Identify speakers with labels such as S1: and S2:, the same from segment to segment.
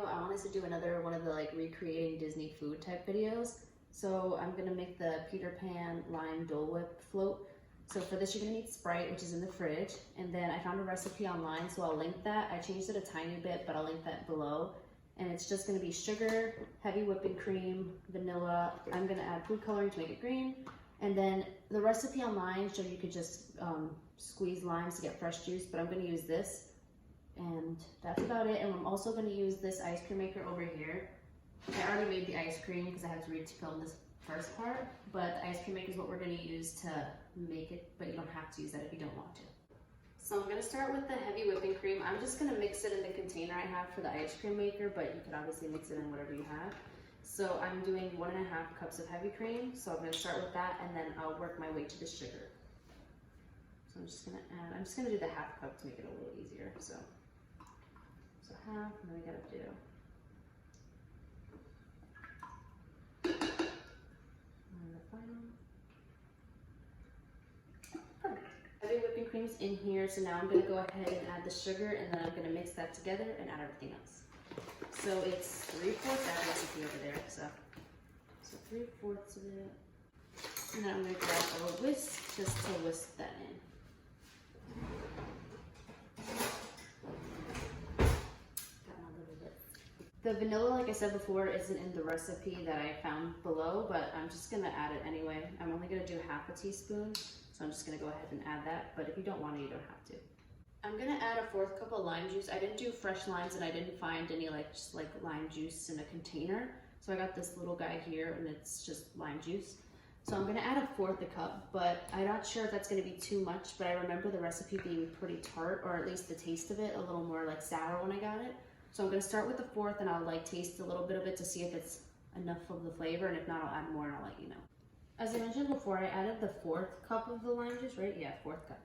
S1: video, I wanted to do another one of the like recreating Disney food type videos. So I'm gonna make the Peter Pan lime Dole Whip float. So for this, you're gonna need Sprite, which is in the fridge. And then I found a recipe online, so I'll link that. I changed it a tiny bit, but I'll link that below. And it's just gonna be sugar, heavy whipping cream, vanilla. I'm gonna add food coloring to make it green. And then the recipe online showed you could just squeeze limes to get fresh juice, but I'm gonna use this. And that's about it. And I'm also gonna use this ice cream maker over here. I already made the ice cream because I had to film this first part, but the ice cream maker is what we're gonna use to make it, but you don't have to use that if you don't want to. So I'm gonna start with the heavy whipping cream. I'm just gonna mix it in the container I have for the ice cream maker, but you can obviously mix it in whatever you have. So I'm doing 1.5 cups of heavy cream. So I'm gonna start with that and then I'll work my way to the sugar. So I'm just gonna do the 1/2 cup to make it a little easier. So half, and then we gotta do and the final. Perfect. Heavy whipping cream's in here, so now I'm gonna go ahead and add the sugar, and then I'm gonna mix that together and add everything else. So it's 3/4. I have a recipe over there, so 3/4 of it. And then I'm gonna grab a whisk just to whisk that in. The vanilla, like I said before, isn't in the recipe that I found below, but I'm just gonna add it anyway. I'm only gonna do 1/2 teaspoon, so I'm just gonna go ahead and add that, but if you don't want it, you don't have to. I'm gonna add a 1/4 cup of lime juice. I didn't do fresh limes and I didn't find any just lime juice in a container. So I got this little guy here and it's just lime juice. So I'm gonna add a 1/4 cup, but I'm not sure if that's gonna be too much, but I remember the recipe being pretty tart, or at least the taste of it, a little more like sour when I got it. So I'm gonna start with the 1/4 and I'll taste a little bit of it to see if it's enough of the flavor, and if not, I'll add more and I'll let you know. As I mentioned before, I added the 1/4 cup of the lime juice, right? Yeah, 1/4 cup.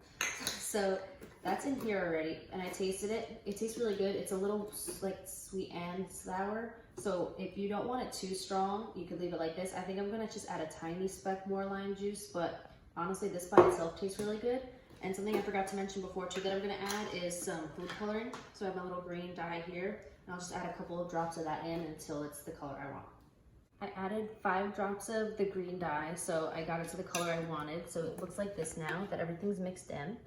S1: So that's in here already, and I tasted it. It tastes really good. It's a little sweet and sour. So if you don't want it too strong, you could leave it like this. I think I'm gonna just add a tiny speck more lime juice, but honestly, this by itself tastes really good. And something I forgot to mention before too that I'm gonna add is some food coloring. So I have my little green dye here, and I'll just add a couple of drops of that in until it's the color I want. I added 5 drops of the green dye, so I got it to the color I wanted. So it looks like this now that everything's mixed in.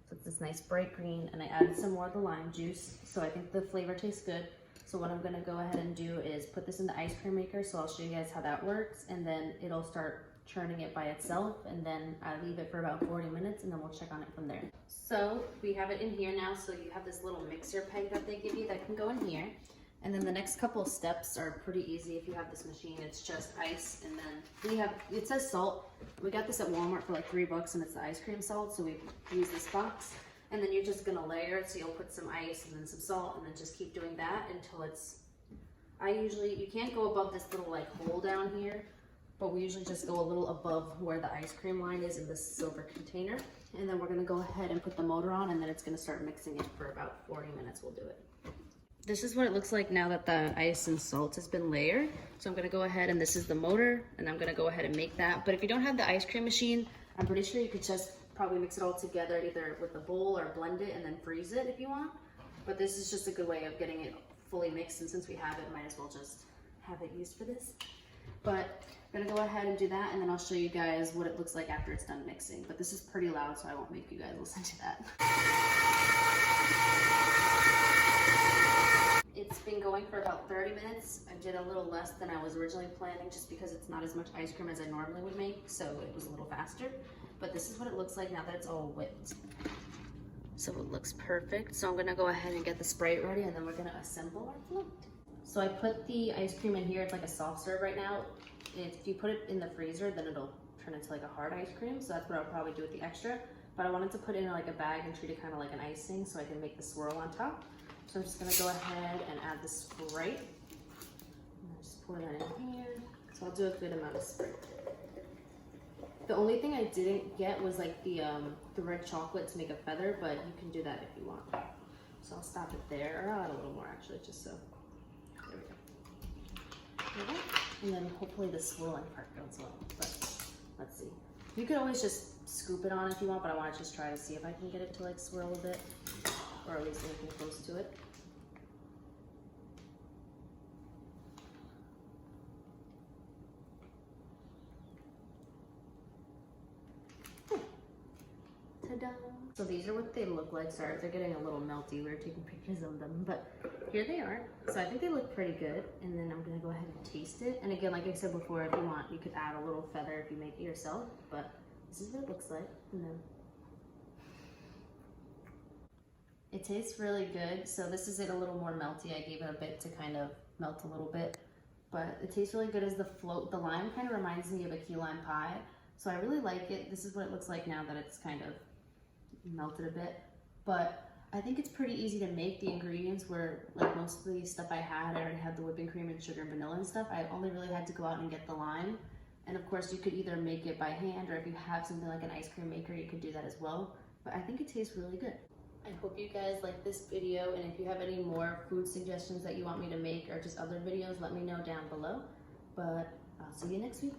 S1: So it's this nice bright green, and I added some more of the lime juice. So I think the flavor tastes good. So what I'm gonna go ahead and do is put this in the ice cream maker. So I'll show you guys how that works, and then it'll start churning it by itself, and then I leave it for about 40 minutes and then we'll check on it from there. So we have it in here now. So you have this little mixer peg that they give you that can go in here. And then the next couple of steps are pretty easy if you have this machine. It's just ice, and then it says salt. We got this at Walmart for like $3 and it's the ice cream salt. So we use this box, and then you're just gonna layer it. So you'll put some ice and then some salt, and then just keep doing that until you can't go above this little hole down here, but we usually just go a little above where the ice cream line is in this silver container. And then we're gonna go ahead and put the motor on, and then it's gonna start mixing it for about 40 minutes. We'll do it. This is what it looks like now that the ice and salt has been layered. So I'm gonna go ahead, and this is the motor, and I'm gonna go ahead and make that. But if you don't have the ice cream machine, I'm pretty sure you could just probably mix it all together either with a bowl or blend it and then freeze it if you want. But this is just a good way of getting it fully mixed, and since we have it, might as well just have it used for this. But I'm gonna go ahead and do that, and then I'll show you guys what it looks like after it's done mixing. But this is pretty loud, so I won't make you guys listen to that. It's been going for about 30 minutes. I did a little less than I was originally planning just because it's not as much ice cream as I normally would make, so it was a little faster. But this is what it looks like now that it's all whipped. So it looks perfect. So I'm gonna go ahead and get the Sprite ready, and then we're gonna assemble our float. So I put the ice cream in here. It's like a soft serve right now. If you put it in the freezer, then it'll turn into like a hard ice cream. So that's what I'll probably do with the extra. But I wanted to put it in like a bag and treat it kind of like an icing so I can make the swirl on top. So I'm just gonna go ahead and add the Sprite. And just pour that in here. So I'll do a good amount of Sprite. The only thing I didn't get was the red chocolate to make a feather, but you can do that if you want. So I'll stop it there, or I'll add a little more actually, just so. There we go. Okay. And then hopefully the swirling part goes well, but let's see. You could always just scoop it on if you want, but I want to just try to see if I can get it to swirl a bit, or at least anything close to it. So these are what they look like. Sorry if they're getting a little melty. We were taking pictures of them, but here they are. So I think they look pretty good. And then I'm gonna go ahead and taste it. And again, like I said before, if you want, you could add a little feather if you make it yourself, but this is what it looks like. And then it tastes really good. So this is it a little more melty. I gave it a bit to kind of melt a little bit, but it tastes really good as the float. The lime kind of reminds me of a key lime pie. So I really like it. This is what it looks like now that it's kind of melted a bit, but I think it's pretty easy to make. The ingredients were like most of the stuff I already had the whipping cream and sugar and vanilla and stuff. I only really had to go out and get the lime. And of course you could either make it by hand, or if you have something like an ice cream maker, you could do that as well. But I think it tastes really good. I hope you guys like this video, and if you have any more food suggestions that you want me to make or just other videos, let me know down below. But I'll see you next week.